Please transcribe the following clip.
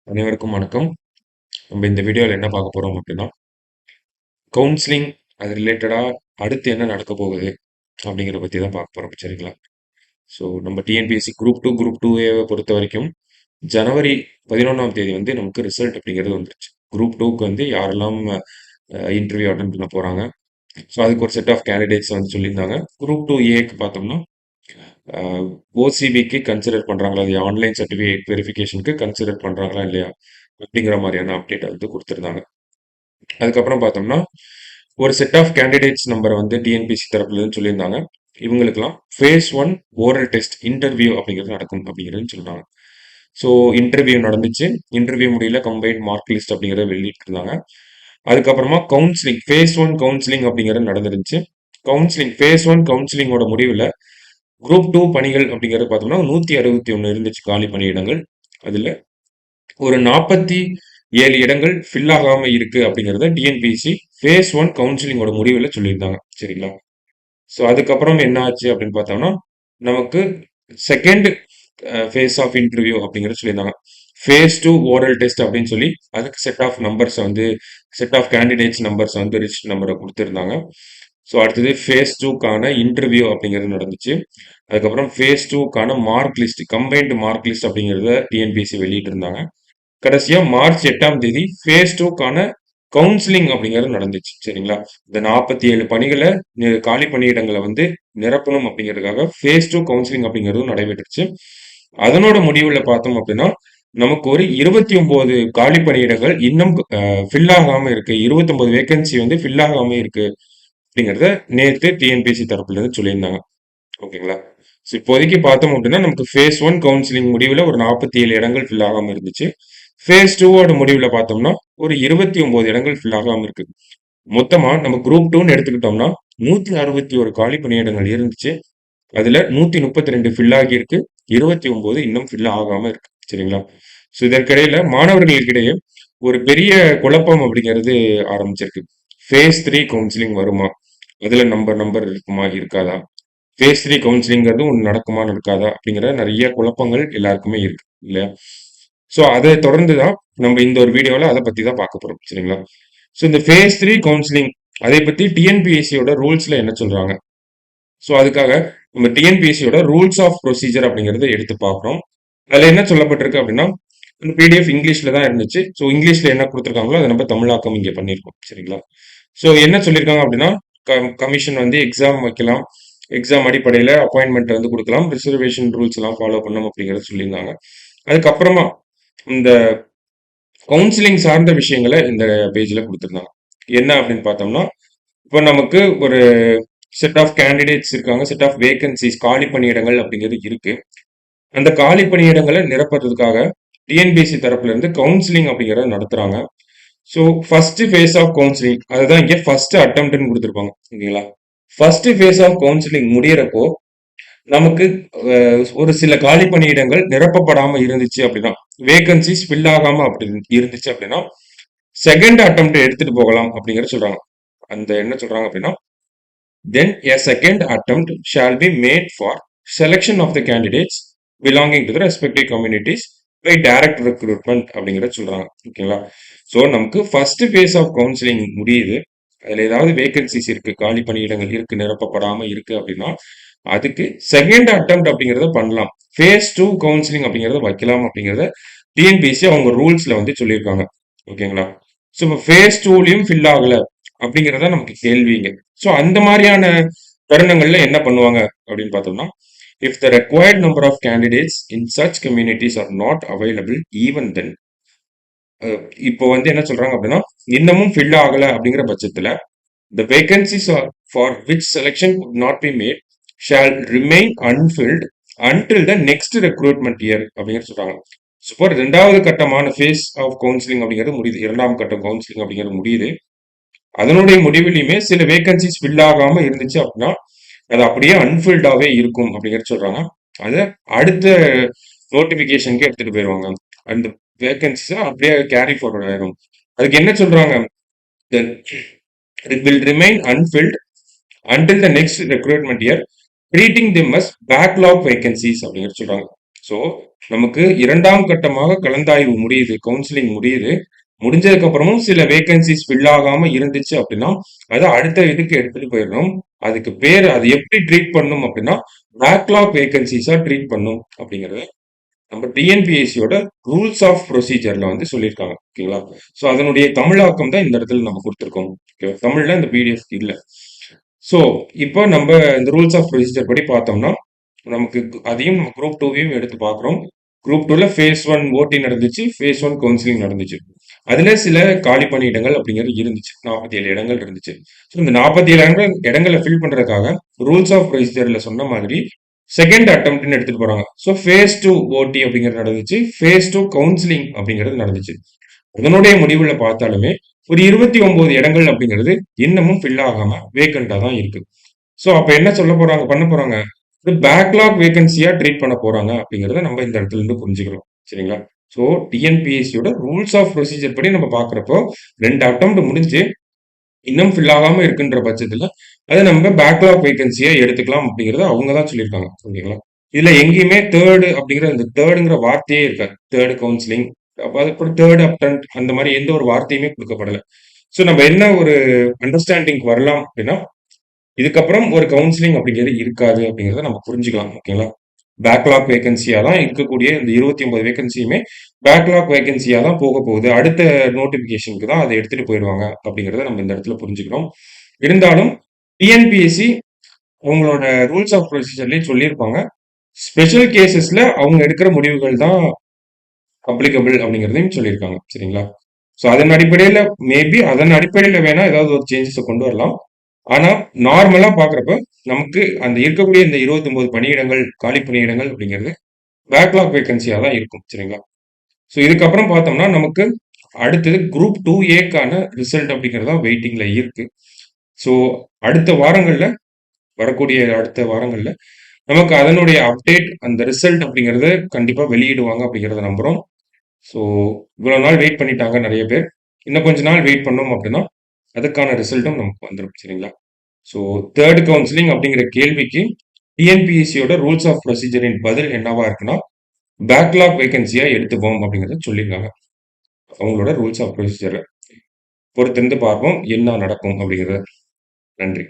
அனைவருக்கும் வணக்கம். நம்ம இந்த வீடியோவில் என்ன பார்க்க போறோம் அப்படின்னா, கவுன்சிலிங் அது ரிலேட்டடா அடுத்து என்ன நடக்க போகுது அப்படிங்கிறத பத்தி தான் பார்க்க போறோம். சரிங்களா? ஸோ நம்ம டிஎன்பிஎஸ்சி குரூப் 2 பொறுத்த வரைக்கும் ஜனவரி 11ஆம் தேதி வந்து நமக்கு ரிசல்ட் அப்படிங்கிறது வந்துருச்சு. குரூப் 2க்கு வந்து யாரெல்லாம் இன்டர்வியூ அட்டன் பண்ண போறாங்க. ஸோ அதுக்கு ஒரு செட் ஆஃப் கேண்டிடேட்ஸ் வந்து சொல்லியிருந்தாங்க. குரூப் 2ஏக்கு பார்த்தோம்னா ஓசிபிக்கு கன்சிடர் பண்றாங்களா இல்லையா, ஆன்லைன் சர்டிஃபிகேட் வெரிஃபிகேஷனுக்கு கன்சிடர் பண்றாங்களா இல்லையா அப்படிங்கிற மாதிரியான அப்டேட் வந்து கொடுத்துருந்தாங்க. அதுக்கப்புறம் பார்த்தோம்னா ஒரு செட் ஆஃப் கேண்டிடேட்ஸ் நம்பரை வந்து டிஎன்பிசி தரப்புல இருந்து சொல்லியிருந்தாங்க. இவங்களுக்கெல்லாம் ஃபேஸ் 1 ஓரல் டெஸ்ட் இன்டர்வியூ அப்படிங்கிறது நடக்கும் அப்படிங்கிறது சொல்றாங்க. ஸோ இன்டர்வியூ நடந்துச்சு. இன்டர்வியூ முடியல கம்பைன்ட் மார்க் லிஸ்ட் அப்படிங்கிறத வெளியிட்டிருந்தாங்க. அதுக்கப்புறமா கவுன்சிலிங் ஃபேஸ் 1 கவுன்சிலிங் அப்படிங்கிறது நடந்துருந்துச்சு. ஃபேஸ் 1 கவுன்சிலிங்கோட முடிவில் குரூப் 2 பணிகள் அப்படிங்கிறது பார்த்தோம்னா 161 இருந்துச்சு காலி பணியிடங்கள். அதுல ஒரு 47 இடங்கள் ஃபில் ஆகாம இருக்கு அப்படிங்கறத டிஎன்பிஎஸ்சி ஃபேஸ் 1 கவுன்சிலிங்கோட முடிவுல சொல்லியிருந்தாங்க. சரிங்களா? ஸோ அதுக்கப்புறம் என்ன ஆச்சு அப்படின்னு பார்த்தோம்னா நமக்கு செகண்ட் ஃபேஸ் ஆஃப் இன்டர்வியூ அப்படிங்கறத சொல்லியிருந்தாங்க. ஃபேஸ் 2 ஓரல் டெஸ்ட் அப்படின்னு சொல்லி அதுக்கு செட் ஆஃப் கேண்டிடேட்ஸ் நம்பர்ஸ் வந்து ரிஜிஸ்டர் நம்பரை கொடுத்துருந்தாங்க. ஸோ அடுத்தது ஃபேஸ் 2க்கான இன்டர்வியூ அப்படிங்கிறது நடந்துச்சு. அதுக்கப்புறம் ஃபேஸ் 2க்கான mark list combined mark list அப்படிங்கிறத டிஎன்பிஎஸ்சி வெளியிட்டு இருந்தாங்க. கடைசியா மார்ச் 8ஆம் தேதி ஃபேஸ் 2க்கான கவுன்சிலிங் அப்படிங்கிறது நடந்துச்சு. சரிங்களா? இந்த 47 பணிகளை காலி பணியிடங்களை வந்து நிரப்பணும் அப்படிங்கிறதுக்காக ஃபேஸ் 2 கவுன்சிலிங் அப்படிங்கிறதும் நடைபெற்றுச்சு. அதனோட முடிவுல பார்த்தோம் அப்படின்னா நமக்கு ஒரு 29 காலி பணியிடங்கள் இன்னும் ஃபில் ஆகாம இருக்கு. 29 வேகன்சி வந்து ஃபில் ஆகாம இருக்கு அப்படிங்கிறத நேற்று டிஎன்பிஎஸ்சி தரப்புல இருந்து சொல்லியிருந்தாங்க. ஓகேங்களா? ஸோ இப்போதைக்கு பார்த்தோம் அப்படின்னா நமக்கு ஃபேஸ் 1 கவுன்சிலிங் முடிவில் ஒரு 47 இடங்கள் ஃபில் ஆகாம இருந்துச்சு. ஃபேஸ் 2ஓட முடிவில் பார்த்தோம்னா ஒரு 29 இடங்கள் ஃபில் ஆகாம இருக்கு. மொத்தமா நம்ம குரூப் 2ன்னு எடுத்துக்கிட்டோம்னா 161 காலி பணியிடங்கள் இருந்துச்சு. அதுல 132 ஃபில் ஆகி இருக்கு. 29 இன்னும் ஃபில் ஆகாம இருக்கு. சரிங்களா? ஸோ இதற்கிடையில மாணவர்களுக்கிடையே ஒரு பெரிய குழப்பம் அப்படிங்கிறது ஆரம்பிச்சிருக்கு. ஃபேஸ் 3 கவுன்சிலிங் வருமா? அதுல நம்பர் இருக்குமா இருக்காதா? ஃபேஸ் 3 கவுன்சிலிங்கிறது ஒன்று நடக்குமா நடக்காதா அப்படிங்கிற நிறைய குழப்பங்கள் எல்லாருக்குமே இருக்கு இல்லையா? ஸோ அதை தொடர்ந்து தான் நம்ம இந்த ஒரு வீடியோவில் அதை பற்றி தான் பார்க்க போகிறோம். சரிங்களா? ஸோ இந்த ஃபேஸ் 3 கவுன்சிலிங் அதை பற்றி டிஎன்பிஎஸ்சியோட ரூல்ஸில் என்ன சொல்கிறாங்க? ஸோ அதுக்காக நம்ம டிஎன்பிஎஸ்சியோட ரூல்ஸ் ஆஃப் ப்ரொசீஜர் அப்படிங்கிறத எடுத்து பார்க்குறோம். அதில் என்ன சொல்லப்பட்டிருக்கு அப்படின்னா இந்த பிடிஎஃப் இங்கிலீஷில் தான் இருந்துச்சு. ஸோ இங்கிலீஷில் என்ன கொடுத்துருக்காங்களோ அதை நம்ம தமிழாக்கம் இங்கே பண்ணியிருக்கோம். சரிங்களா? ஸோ என்ன சொல்லியிருக்காங்க அப்படின்னா கமிஷன் வந்து எக்ஸாம் வைக்கலாம், எக்ஸாம் அடிப்படையில் அப்பாயின்மெண்ட் வந்து கொடுக்கலாம், ரிசர்வேஷன் ரூல்ஸ் எல்லாம் ஃபாலோ பண்ணணும் அப்படிங்கிறத சொல்லியிருந்தாங்க. அதுக்கப்புறமா இந்த கவுன்சிலிங் சார்ந்த விஷயங்களை இந்த பேஜ்ல கொடுத்துருந்தாங்க. என்ன அப்படின்னு பார்த்தோம்னா இப்போ நமக்கு ஒரு செட் ஆஃப் கேண்டிடேட்ஸ் இருக்காங்க, செட் ஆஃப் வேகன்சிஸ் காலி பணியிடங்கள் அப்படிங்கிறது இருக்கு. அந்த காலி பணியிடங்களை நிரப்புறதுக்காக டிஎன்பிஎஸ்சி தரப்புல இருந்து கவுன்சிலிங் அப்படிங்கறத நடத்துறாங்க. So first phase of counselling அதுதான் இங்கே ஃபர்ஸ்ட் அட்டம்ப்ட்னு கொடுத்துருப்பாங்க. ஓகேங்களா? ஃபர்ஸ்ட் ஃபேஸ் ஆஃப் கவுன்சிலிங் முடியறப்போ நமக்கு ஒரு சில காலி பணியிடங்கள் நிரப்பப்படாம இருந்துச்சு அப்படின்னா, வேகன்சிஸ் ஃபில் ஆகாம அப்படி இருந்துச்சு அப்படின்னா செகண்ட் அட்டம்ப்ட் எடுத்துட்டு போகலாம் அப்படிங்கறத சொல்றாங்க. அந்த என்ன சொல்றாங்க அப்படின்னா then a second attempt shall be made for selection of the candidates belonging to the respective communities by direct recruitment அப்படிங்கறத சொல்றாங்க. ஓகேங்களா? ஸோ நமக்கு ஃபர்ஸ்ட் ஃபேஸ் ஆஃப் கவுன்சிலிங் முடியுது. அதுல ஏதாவது வேகன்சிஸ் இருக்கு, காலி பணியிடங்கள் இருக்கு, நிரப்பப்படாம இருக்கு அப்படின்னா அதுக்கு செகண்ட் அட்டம்ப்ட் அப்படிங்கறத பண்ணலாம். ஃபேஸ் 2 கவுன்சிலிங் அப்படிங்கறத வைக்கலாம் அப்படிங்கறத டிஎன்பிஎஸ்சி அவங்க ரூல்ஸ்ல வந்து சொல்லியிருக்காங்க. ஓகேங்களா? ஸோ இப்போ ஃபேஸ் 2லயும் ஃபில் ஆகல அப்படிங்கறத நமக்கு கேள்விங்க. ஸோ அந்த மாதிரியான தருணங்கள்ல என்ன பண்ணுவாங்க அப்படின்னு பார்த்தோம்னா if the required number of candidates in such communities are not available even then இப்போ வந்து என்ன சொல்றாங்க அப்படின்னா இன்னமும் ஃபில் ஆகல அப்படிங்கிற பட்சத்துல the vacancies are for which selection could not be made shall remain unfilled until the next recruitment year அப்படிங்கிற சொல்றாங்க. ஸோ ரெண்டாவது கட்டமான ஃபேஸ் ஆஃப் கவுன்சிலிங் அப்படிங்கிறது முடியுது. இரண்டாம் கட்டம் கவுன்சிலிங் அப்படிங்கிறது முடியுது. அதனுடைய முடிவிலையுமே சில வேகன்சிஸ் ஃபில் ஆகாம இருந்துச்சு அப்படின்னா அது அப்படியே அன்ஃபில்டாவே இருக்கும் அப்படிங்கிறது சொல்றாங்க. அதை அடுத்த நோட்டிபிகேஷனுக்கு எடுத்துட்டு போயிடுவாங்க. அந்த வேகன்சிஸை அப்படியே கேரி ஃபார்வர்ட் ஆயிரும். அதுக்கு என்ன சொல்றாங்க? It will remain unfilled until the next recruitment year, treating them as backlog vacancies அப்படிங்கிறது சொல்றாங்க. ஸோ நமக்கு 2ஆம் கட்டமாக கலந்தாய்வு முடியுது, கவுன்சிலிங் முடியுது. முடிஞ்சதுக்கு அப்புறமும் சில வேகன்சிஸ் ஃபில் ஆகாம இருந்துச்சு அப்படின்னா, அத அடுத்த இதுக்கு எடுத்துட்டு போயிடணும். அதுக்கு பேரு அது எப்படி ட்ரீட் பண்ணும் அப்படின்னா, பேக்லாக் வேகன்சிஸா ட்ரீட் பண்ணும் அப்படிங்கிறத நம்ம டிஎன்பிஎஸ்சியோட ரூல்ஸ் ஆஃப் ப்ரொசீஜர்ல வந்து சொல்லியிருக்காங்க. ஓகேங்களா? ஸோ அதனுடைய தமிழாக்கம் தான் இந்த இடத்துல நம்ம குடுத்துருக்கோம். ஓகேவா? தமிழ்ல இந்த பிடிஎஃப் இல்ல. ஸோ இப்போ நம்ம இந்த ரூல்ஸ் ஆஃப் ப்ரொசீஜர் படி பார்த்தோம்னா, நமக்கு அதையும் நம்ம குரூப் 2வையும் எடுத்து பார்க்குறோம். குரூப் 2ல ஃபேஸ் 1 ஓடி நடந்துச்சு. ஃபேஸ் 1 கவுன்சிலிங் நடந்துச்சு. அதுல சில காலி பணியிடங்கள் அப்படிங்கிறது இருந்துச்சு. 47 இடங்கள் இருந்துச்சு. ஸோ இந்த 47 இடங்கள ஃபில் பண்றதுக்காக ரூல்ஸ் ஆஃப் ப்ரொசீஜர்ல சொன்ன மாதிரி செகண்ட் அட்டெம்ப்ட்னு எடுத்துட்டு போறாங்க. ஸோ ஃபேஸ் 2 ஓடி அப்படிங்கிறது நடந்துச்சு. ஃபேஸ் 2 கவுன்சிலிங் அப்படிங்கிறது நடந்துச்சு. அதனுடைய முடிவுல பார்த்தாலுமே ஒரு 29 இடங்கள் அப்படிங்கிறது இன்னமும் ஃபில் ஆகாம வேக்கண்டா தான் இருக்கு. ஸோ அப்ப என்ன சொல்ல போறாங்க, பண்ண போறாங்க? இது பேக்லாக் வேகன்சியா ட்ரீட் பண்ண போறாங்க அப்படிங்கிறத நம்ம இந்த இடத்துல இருந்து புரிஞ்சுக்கிறோம். சரிங்களா? ஸோ டிஎன்பிஎஸ்சியோட ரூல்ஸ் ஆஃப் ப்ரொசீஜர் படி நம்ம பார்க்குறப்போ 2 அட்டெம்ப்ட் முடிஞ்சு இன்னும் ஃபில் ஆகாம இருக்குன்ற பட்சத்துல அத நம்ம பேக்லாக் வேகன்சியா எடுத்துக்கலாம் அப்படிங்கிறத அவங்க தான் சொல்லியிருக்காங்க. ஓகேங்களா? இதுல எங்கேயுமே தேர்டு அப்படிங்கிற இந்த தேர்டுங்கிற வார்த்தையே இருக்காது. தேர்டு கவுன்சிலிங் அதுக்கப்புறம் தேர்ட் அட்டெம்ப்ட் அந்த மாதிரி எந்த ஒரு வார்த்தையுமே கொடுக்கப்படல. ஸோ நம்ம என்ன ஒரு அண்டர்ஸ்டாண்டிங் வரலாம் அப்படின்னா இதுக்கப்புறம் ஒரு கவுன்சிலிங் அப்படிங்கிறது இருக்காது அப்படிங்கிறத நம்ம புரிஞ்சுக்கலாம். ஓகேங்களா? பேக்லாக் வேகன்சியா தான் இருக்கக்கூடிய இந்த 29 வேகன்சியுமே பேக்லாக் வேகன்சியா தான் போக போகுது. அடுத்த நோட்டிபிகேஷனுக்கு தான் அதை எடுத்துட்டு போயிடுவாங்க அப்படிங்கிறத நம்ம இந்த இடத்துல புரிஞ்சுக்கிறோம். இருந்தாலும் டிஎன்பிஎஸ்சி அவங்களோட ரூல்ஸ் ஆஃப் ப்ரொசீஜர்லயே சொல்லியிருப்பாங்க. ஸ்பெஷல் கேசஸ்ல அவங்க எடுக்கிற முடிவுகள் தான் அப்ளிகபிள் அப்படிங்கிறதையும் சொல்லியிருக்காங்க. சரிங்களா? ஸோ அதன் அடிப்படையில மேபி அதன் அடிப்படையில வேணா ஏதாவது ஒரு சேஞ்சஸ கொண்டு வரலாம். ஆனா நார்மலா பார்க்குறப்ப நமக்கு அந்த இருக்கக்கூடிய இந்த 29 பணியிடங்கள், காலி பணியிடங்கள் அப்படிங்கிறது பேக்லாக் வேகன்சியா தான் இருக்கும். சரிங்களா? ஸோ இதுக்கப்புறம் பார்த்தோம்னா நமக்கு அடுத்தது குரூப் 2ஏக்கான ரிசல்ட் அப்படிங்கிறது தான் வெயிட்டிங்ல இருக்கு. ஸோ அடுத்த வாரங்கள்ல வரக்கூடிய அடுத்த வாரங்கள்ல நமக்கு அதனுடைய அப்டேட் அந்த ரிசல்ட் அப்படிங்கிறத கண்டிப்பா வெளியிடுவாங்க அப்படிங்கிறத நம்புறோம். ஸோ இவ்வளவு நாள் வெயிட் பண்ணிட்டாங்க நிறைய பேர். இன்னும் கொஞ்ச நாள் வெயிட் பண்ணோம் அப்படின்னா அதுக்கான ரிசல்ட்டும் நமக்கு வந்துடும். சரிங்களா? ஸோ தேர்ட் கவுன்சிலிங் அப்படிங்கிற கேள்விக்கு டிஎன்பிஎஸ்சியோட ரூல்ஸ் ஆஃப் ப்ரொசீஜரின் பதில் என்னவா இருக்குன்னா பேக்லாக் வேகன்சியா எடுத்துப்போம் அப்படிங்கறத சொல்லியிருக்காங்க. அவங்களோட ரூல்ஸ் ஆஃப் ப்ரொசீஜரை பொறுத்திருந்து பார்ப்போம் என்ன நடக்கும் அப்படிங்கிறத. நன்றி.